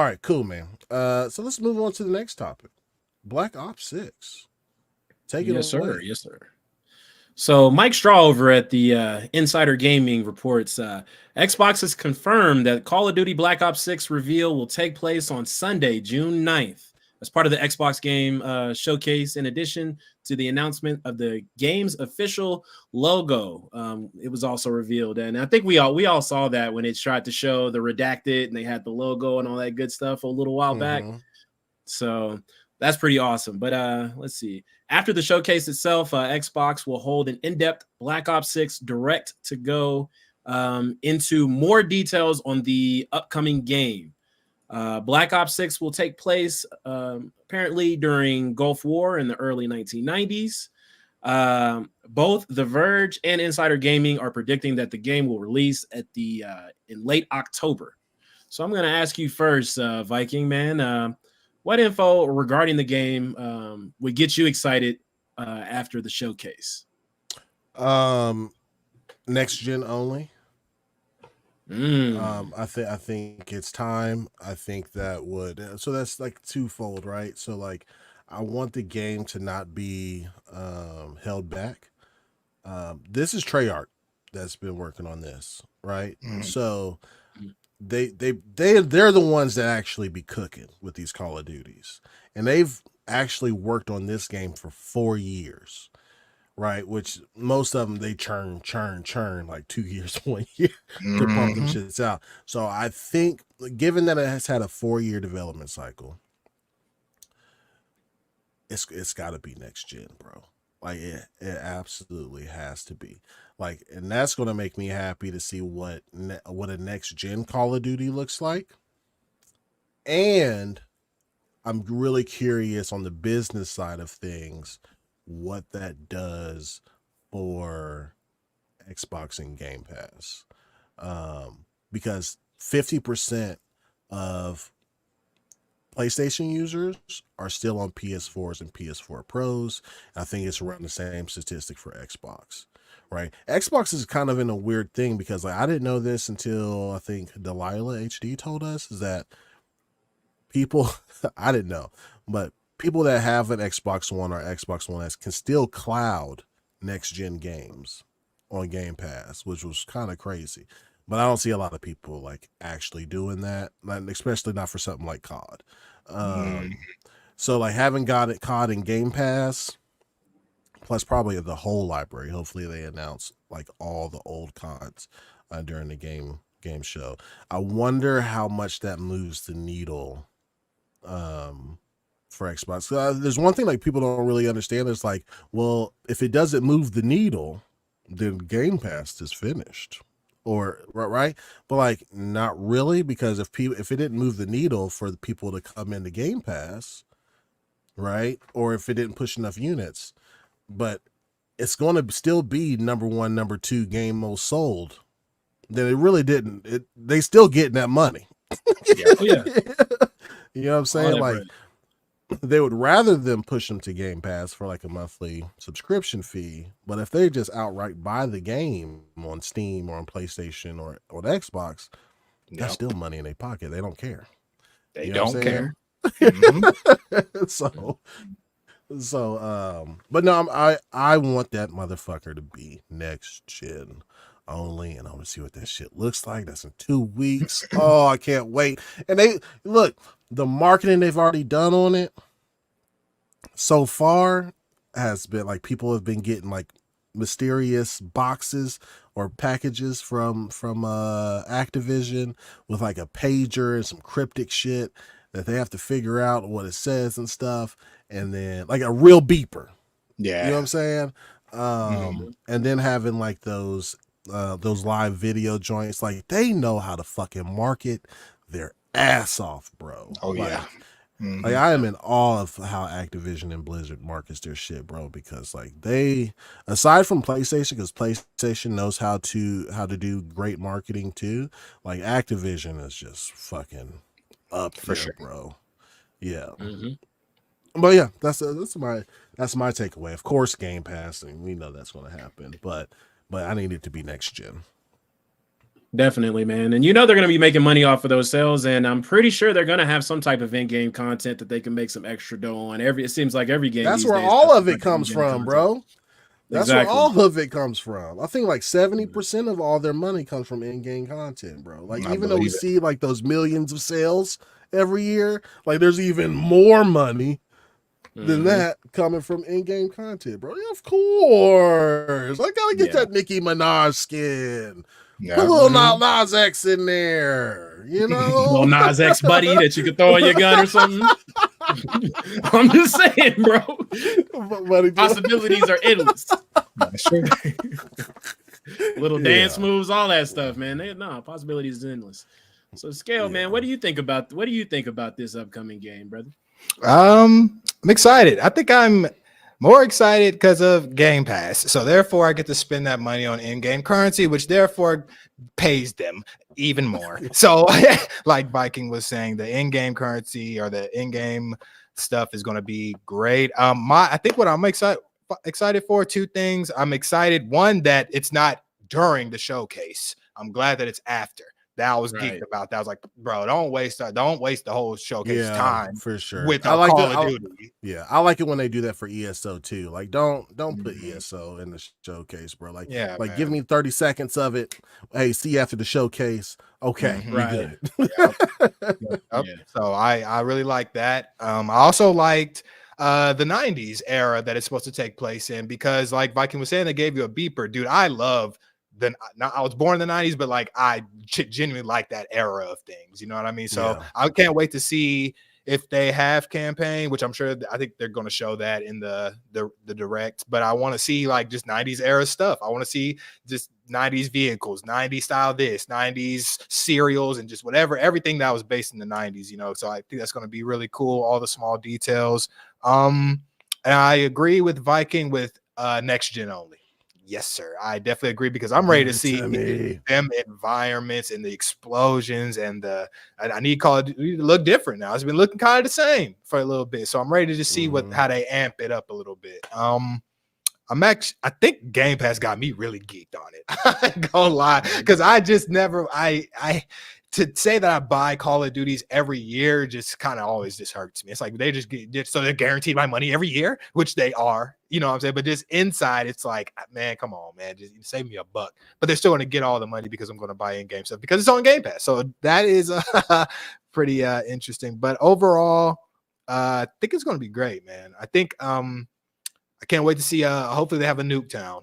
All right, cool, man. So let's move on to the next topic. Black Ops 6. Take it Yes, away. sir. Yes, sir. So Mike Straw over at the Insider Gaming reports Xbox has confirmed that Call of Duty Black Ops 6 reveal will take place on Sunday, June 9th, as part of the Xbox game showcase. In addition to the announcement of the game's official logo, it was also revealed, and I think we all saw that when it tried to show the redacted and they had the logo and all that good stuff a little while back. Mm-hmm. So that's pretty awesome. But let's see. After the showcase itself, Xbox will hold an in-depth Black Ops 6 direct to go into more details on the upcoming game. Black Ops 6 will take place apparently during Gulf War in the early 1990s. Both The Verge and Insider Gaming are predicting that the game will release at the in late October. So I'm going to ask you first, Viking man. What info regarding the game would get you excited after the showcase? Next gen only. I think it's time. I think that would so that's like twofold, right? So like I want the game to not be held back. This is Treyarch that's been working on this, right? So they're the ones that actually be cooking with these Call of Duties, and they've actually worked on this game for 4 years, right? Which most of them they churn like 2 years, 1 year to pump them shits out. So I think, given that it has had a 4 year development cycle, it's got to be next gen, bro. Like it absolutely has to be. Like, and that's gonna make me happy to see what a next gen Call of Duty looks like. And I'm really curious on the business side of things, what that does for Xbox and Game Pass. Because 50% of PlayStation users are still on PS4s and PS4 Pros. I think it's around the same statistic for Xbox, right? Xbox is kind of in a weird thing because like I didn't know this until I think Delilah HD told us, is that people I didn't know, but people that have an Xbox One or Xbox One S can still cloud next gen games on Game Pass, which was kind of crazy. But I don't see a lot of people like actually doing that, especially not for something like COD. So like having got it COD in Game Pass, plus probably the whole library. Hopefully they announce like all the old CODs during the game show. I wonder how much that moves the needle for Xbox. There's one thing like people don't really understand. It's like, well, if it doesn't move the needle, then Game Pass is finished. Or right, but like not really, because if it didn't move the needle for the people to come into Game Pass, right, or if it didn't push enough units, but it's going to still be number one, number two game most sold, then it really didn't. They still getting that money. Yeah. Oh, yeah. You know what I'm saying? Like bread. They would rather them push them to Game Pass for like a monthly subscription fee, but if they just outright buy the game on Steam or on PlayStation or on Xbox, that's still money in their pocket. They don't care. They don't care. But no, I want that motherfucker to be next gen only, and I want to see what that shit looks like. That's in 2 weeks. Oh, I can't wait. And they look, the marketing they've already done on it so far has been like, people have been getting like mysterious boxes or packages from Activision with like a pager and some cryptic shit that they have to figure out what it says and stuff, and then like a real beeper. Yeah, you know what I'm saying. And then having like those live video joints, like they know how to fucking market their ass off, bro. Oh like, yeah. Like I am in awe of how Activision and Blizzard markets their shit, bro, because like they, aside from PlayStation, because PlayStation knows how to do great marketing too, like Activision is just fucking up for sure, bro. Yeah. But yeah, that's my takeaway. Of course, Game Pass, and we know that's going to happen, but I need it to be next gen. Definitely, man. And you know they're going to be making money off of those sales, and I'm pretty sure they're going to have some type of in-game content that they can make some extra dough on. It seems like every game That's these where days all has some of it type comes in-game from, content. bro. That's where Exactly. all of it comes from. I think like 70% of all their money comes from in-game content, bro. Like I even though we believe it. see like those millions of sales every year, like there's even more money than that coming from in-game content, bro. Yeah, of course. I gotta get that Nicki Minaj skin. Yeah. Put a little Nas X in there, you Little know? Nas X buddy that you could throw in your gun or something. I'm just saying, bro. Possibilities are endless. Sure. Little dance moves, all that stuff, man. Possibilities is endless. So, Scale, man, what do you think about this upcoming game, brother? I'm excited. I think I'm more excited because of Game Pass. So therefore, I get to spend that money on in-game currency, which therefore pays them even more. So, like Viking was saying, the in-game currency or the in-game stuff is going to be great. I think what I'm excited for, two things. I'm excited, one, that it's not during the showcase. I'm glad that it's after. That I was geeked about that. I was like, bro, don't waste the whole showcase time for sure. with I like Call of Duty. Yeah, I like it when they do that for ESO too. Like, don't put ESO in the showcase, bro. Like, give me 30 seconds of it. Hey, see you after the showcase. Okay, right. Good. So I really like that. I also liked the 90s era that it's supposed to take place in, because like Viking was saying, they gave you a beeper. Dude, I love I was born in the 90s, but like I genuinely like that era of things. You know what I mean? So I can't wait to see if they have campaign, which I think they're going to show that in the direct. But I want to see like just 90s era stuff. I want to see just 90s vehicles, 90s style this, 90s cereals, and just everything that was based in the 90s. You know, so I think that's going to be really cool. All the small details. And I agree with Viking with next gen only. Yes, sir. I definitely agree, because I'm ready to see them environments and the explosions and I need Call of Duty to look different now. It's been looking kind of the same for a little bit, so I'm ready to just see how they amp it up a little bit. I think Game Pass got me really geeked on it. I ain't gonna lie, because I just never to say that I buy Call of Duties every year just kind of always just hurts me. It's like they so they're guaranteed my money every year, which they are, you know what I'm saying? But just inside, it's like, man, come on, man, just save me a buck. But they're still going to get all the money because I'm going to buy in-game stuff because it's on Game Pass. So that is pretty interesting. But overall, I think it's going to be great, man. I think I can't wait to see. Hopefully they have a Nuketown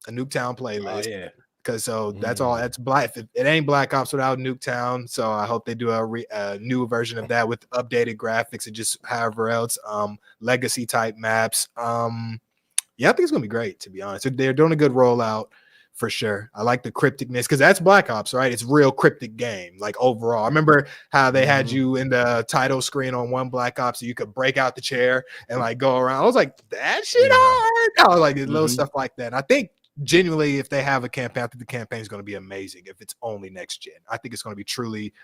playlist. Oh, yeah. Because that's all. That's Black. It ain't Black Ops without Nuketown. So I hope they do a new version of that with updated graphics and just however else, legacy type maps. I think it's gonna be great, to be honest. They're doing a good rollout for sure. I like the crypticness, because that's Black Ops, right? It's real cryptic game. Like overall, I remember how they had you in the title screen on one Black Ops, so you could break out the chair and like go around. I was like, that shit hard. I was like little stuff like that. And I think, genuinely, if they have a campaign, I think the campaign is going to be amazing. If it's only next gen, I think it's going to be truly.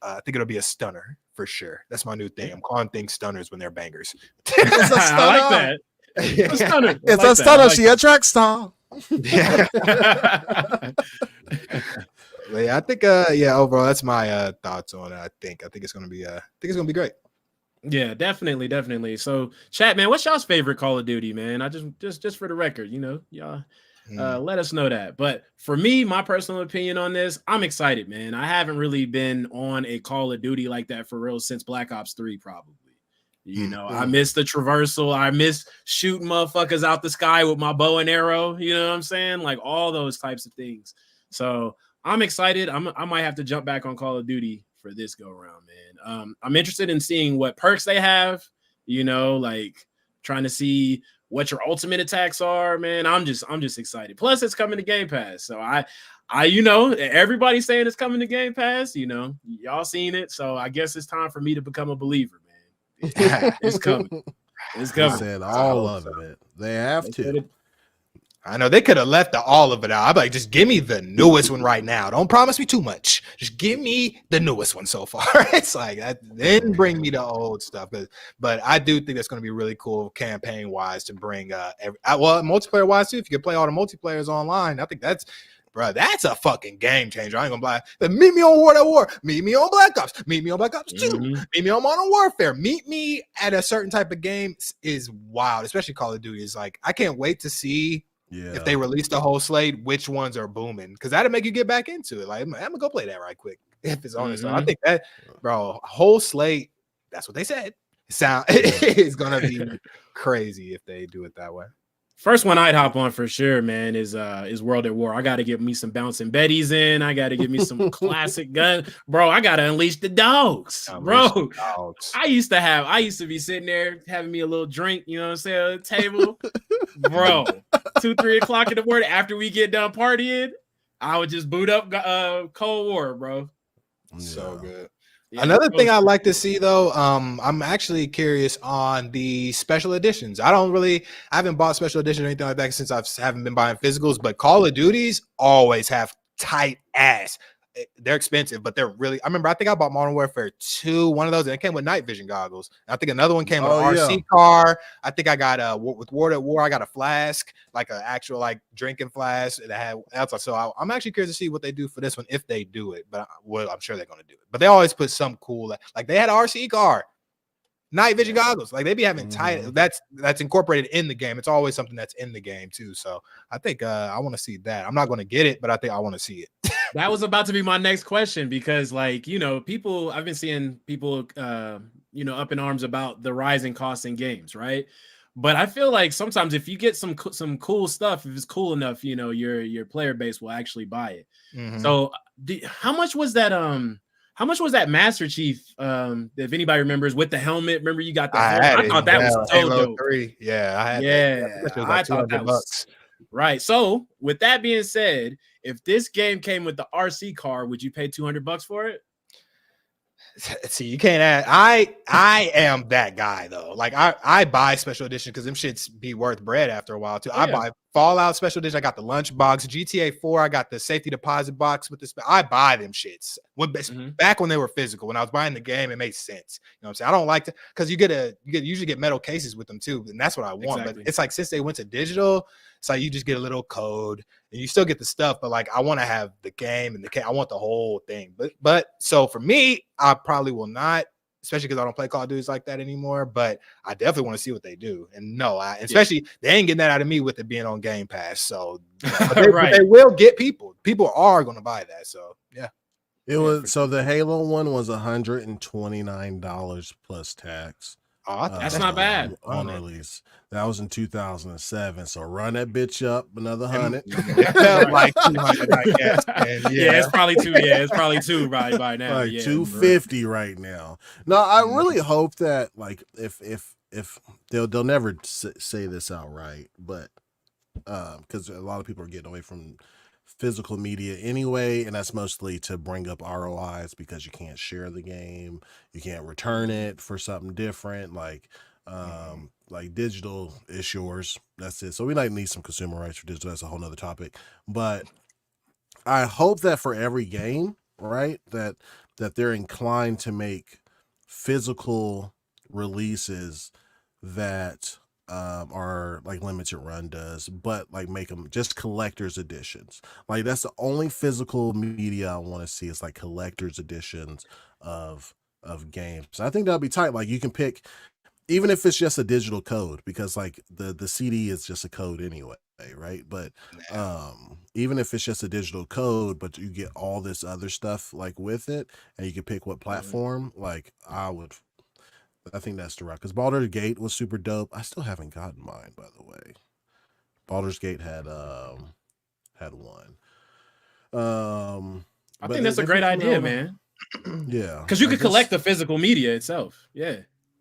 I think it'll be a stunner for sure. That's my new thing. I'm calling things stunners when they're bangers. It's a stunner. I like that. It's a stunner. It's a stunner. She a track star. Yeah. I think. Overall, that's my thoughts on it. I think it's going to be. I think it's going to be great. Yeah, definitely. So, chat, man, what's y'all's favorite Call of Duty, man? I just for the record, you know, y'all. Let us know that. But for me, my personal opinion on this, I'm excited, man. I haven't really been on a Call of Duty like that for real since Black Ops 3, probably. You know, I miss the traversal. I miss shooting motherfuckers out the sky with my bow and arrow. You know what I'm saying? Like all those types of things. So I'm excited. I might have to jump back on Call of Duty for this go around, man. I'm interested in seeing what perks they have, you know, like trying to see what your ultimate attacks are, man. I'm just excited. Plus, it's coming to Game Pass. So I, you know, everybody's saying it's coming to Game Pass. You know, y'all seen it. So I guess it's time for me to become a believer, man. It's coming. It's coming. Said all of it. They have to. I know they could have left all of it out. I'm like, just give me the newest one right now. Don't promise me too much. Just give me the newest one so far. It's like, then bring me the old stuff. But I do think that's going to be really cool campaign wise to bring multiplayer wise too. If you can play all the multiplayers online, I think that's bro, that's a fucking game changer. I ain't gonna lie. But meet me on World at War. Meet me on Black Ops. Meet me on Black Ops 2. Meet me on Modern Warfare. Meet me at a certain type of game is wild, especially Call of Duty. Is like, I can't wait to see if they release the whole slate, which ones are booming, because that'll make you get back into it. Like, I'm gonna go play that right quick if it's on it. So I think that, bro, whole slate, that's what they said. It's gonna be crazy if they do it that way. First one I'd hop on for sure, man, is World at War. I got to get me some bouncing Betties in. I got to get me some classic gun, bro. I got to unleash the dogs, bro. I used to be sitting there having me a little drink, you know what I'm saying, on the table, bro. 2-3 o'clock in the morning after we get done partying, I would just boot up Cold War, bro. So good. Yeah, another thing I'd like to see, though, I'm actually curious on the special editions. I haven't bought special edition or anything like that since I haven't been buying physicals, but Call of Duties always have tight ass. They're expensive, but they're really, I think I bought Modern Warfare 2, one of those, and it came with night vision goggles. And I think another one came with an RC car. I think I got with World at War, I got a flask, like an actual like drinking flask that had. So I'm actually curious to see what they do for this one if they do it. But I'm sure they're going to do it. But they always put some cool, like they had an RC car, night vision goggles. Like they be having tight. That's incorporated in the game. It's always something that's in the game too. So I think I want to see that. I'm not going to get it, but I think I want to see it. That was about to be my next question because, like, you know, I've been seeing people, you know, up in arms about the rising costs in games, right? But I feel like sometimes if you get some cool stuff, if it's cool enough, you know, your player base will actually buy it. So, how much was that? How much was that Master Chief? If anybody remembers, with the helmet. Remember, you got that. I thought that was so dope. 3. Yeah, I had. Yeah, I thought that was right. So, with that being said, if this game came with the RC car, would you pay $200 for it? See, you can't add. I am that guy though. Like I buy special edition because them shits be worth bread after a while too. I buy Fallout special edition. I got the lunch box. GTA 4. I got the safety deposit box with this. I buy them shits. Back when they were physical, when I was buying the game, it made sense. You know what I'm saying? I don't like to, because you usually get metal cases with them too, and that's what I want. Exactly. But it's like since they went to digital, it's like you just get a little code and you still get the stuff, but like I want to have the game and I want the whole thing. But so for me, I probably will not, especially because I don't play Call of Duty like that anymore. But I definitely want to see what they do. And no, especially they ain't getting that out of me with it being on Game Pass. So but they will get people. People are going to buy that. So yeah. It was so the Halo one was $129 plus tax. Oh, that's not bad. On release. That was in 2007. So run that bitch up another 100. Like 200, I guess. It's probably two. Yeah, it's probably two right by now. Like 250 right now. No, I really hope that like if they'll never say this outright, but because a lot of people are getting away from physical media anyway, and that's mostly to bring up ROIs because you can't share the game, you can't return it for something different, like digital is yours, that's it. So we might need some consumer rights for digital, that's a whole nother topic. But I hope that for every game, right, that they're inclined to make physical releases that are like limited run does, but like make them just collector's editions. Like that's the only physical media I want to see is like collector's editions of games. I think that'll be tight. Like you can pick, even if it's just a digital code, because like the CD is just a code anyway, right? But even if it's just a digital code, but you get all this other stuff like with it, and you can pick what platform, like I think that's the route, because Baldur's Gate was super dope. I still haven't gotten mine, by the way. Baldur's Gate had one. I think that's a great idea, man. Yeah, because you could collect the physical media itself. Yeah.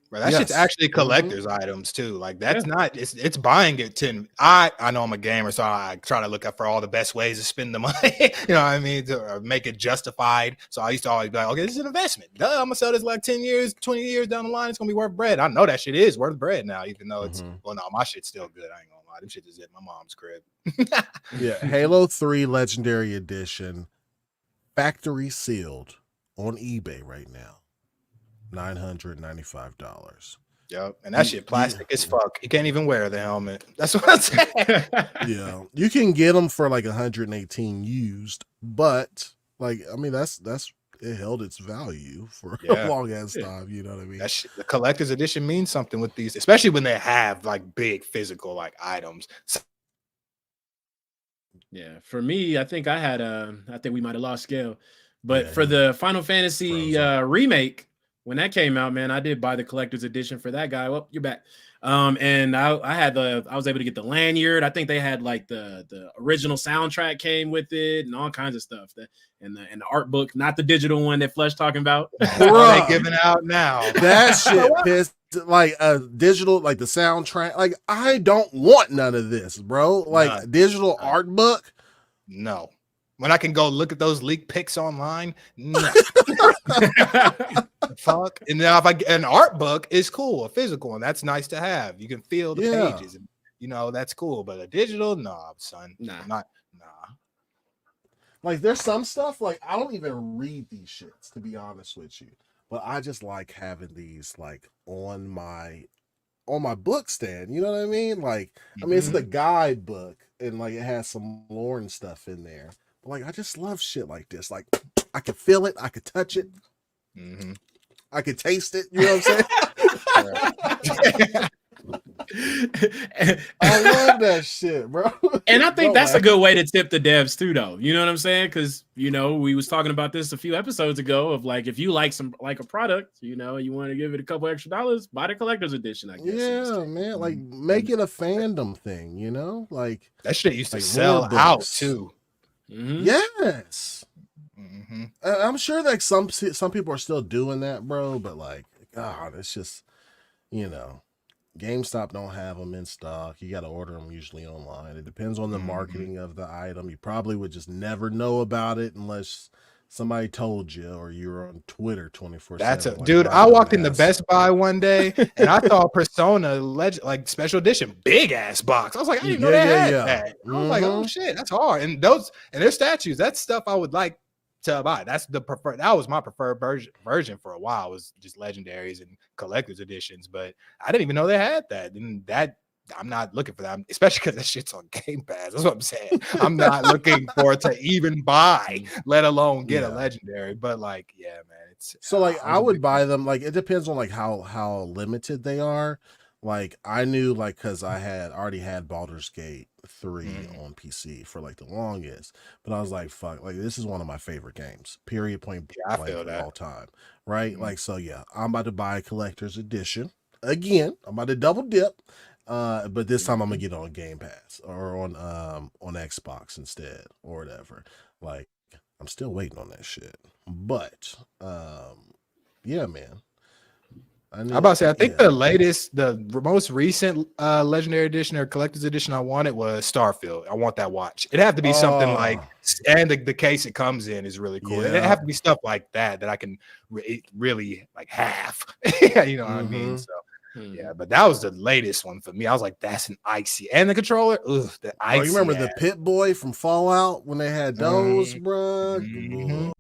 Bro, that shit's actually collector's items too. Like that's not, it's buying it to, I know I'm a gamer, so I try to look up for all the best ways to spend the money, you know what I mean, to make it justified. So I used to always be like, okay, this is an investment. Duh, I'm gonna sell this like 10 years, 20 years down the line, it's gonna be worth bread. I know that shit is worth bread now, even though it's, well, no, my shit's still good. I ain't gonna lie. Them shit is at my mom's crib. Yeah, Halo 3 Legendary Edition, factory sealed on eBay right now. $995. Yep. And that You- shit plastic as fuck. You can't even wear the helmet. That's what I'm saying. Yeah, you can get them for like 118 used, but like I mean that's it held its value for Yeah. a long ass Yeah. time. You know what I mean? That shit, the collector's edition means something with these, especially when they have like big physical like items. So, Yeah, for me, I think we might have lost scale. But Yeah, for the Final Fantasy frozen. remake, when that came out, man, I did buy the collector's edition for that guy. Well, you're back. And I was able to get the lanyard. I think they had like the original soundtrack came with it and all kinds of stuff. And the art book, not the digital one that Flesh talking about. what Bruh. they giving out now? That shit pissed like a digital, like the soundtrack. Like I don't want none of this, bro. Like None. digital art book. No. When I can go look at those leaked pics online, no. Fuck. And now if I get an art book is cool, a physical, and that's nice to have. You can feel the Yeah. pages, and that's cool. But a digital, nah, son, Nah. nah. Like there's some stuff like I don't even read these shits to be honest with you, but I just like having these like on my book stand. You know what I mean? Like I mean it's the guidebook and like it has some lore and stuff in there. But like I just love shit like this. Like I can feel it, I could touch it, Mhm. I could taste it. You know what I'm saying? I love that shit, bro. And I think Don't that's a laugh. good way to tip the devs too, though. You know what I'm saying? Because we was talking about this a few episodes ago of like if you like a product, you want to give it a couple extra dollars, buy the collector's edition. I guess. Yeah, man. Like making a fandom thing, like That shit used to Like sell lore out books. too. Mhm. yes. Mhm. I'm sure that some people are still doing that, bro. But like, God, it's just, GameStop don't have them in stock. You got to order them usually online. It depends on the Mhm. marketing of the item. You probably would just never know about it unless somebody told you or you were on Twitter 24/7. That's like dude. I Rocket walked in the ass. Best Buy one day and I saw Persona like special edition, big ass box. I was like, I didn't know they had that. I was like, oh shit, that's hard. And their statues, that's stuff I would like to buy. That's the preferred. That was my preferred version for a while. Was just legendaries and collector's editions, but I didn't even know they had that. And that I'm not looking for that, especially because that shit's on Game Pass. That's what I'm saying. I'm not looking for it to even buy, let alone get a Yeah. legendary. But like, yeah, man, it's So like was I a would big buy them. Like it depends on like how limited they are. Like I knew like because I had already had Baldur's Gate 3 on PC for like the longest, but I was like, fuck, like this is one of my favorite games. Period. Point I blank feel of that. all time. Right. Mhm. Like so yeah, I'm about to buy a collector's edition again. I'm about to double dip. But this time I'm gonna get it on Game Pass or on Xbox instead or whatever. Like I'm still waiting on that shit. But yeah, man. I'm about to say, I think the most recent legendary edition or collector's edition I wanted was Starfield. I want that watch. It have to be something like, and the case it comes in is really cool. It have to be stuff like that I can really like have. You know what I mean? So yeah, but that was the latest one for me. I was like, that's an icy, and the controller. Ugh, the icy. You remember the Pit Boy from Fallout when they had those, bruh?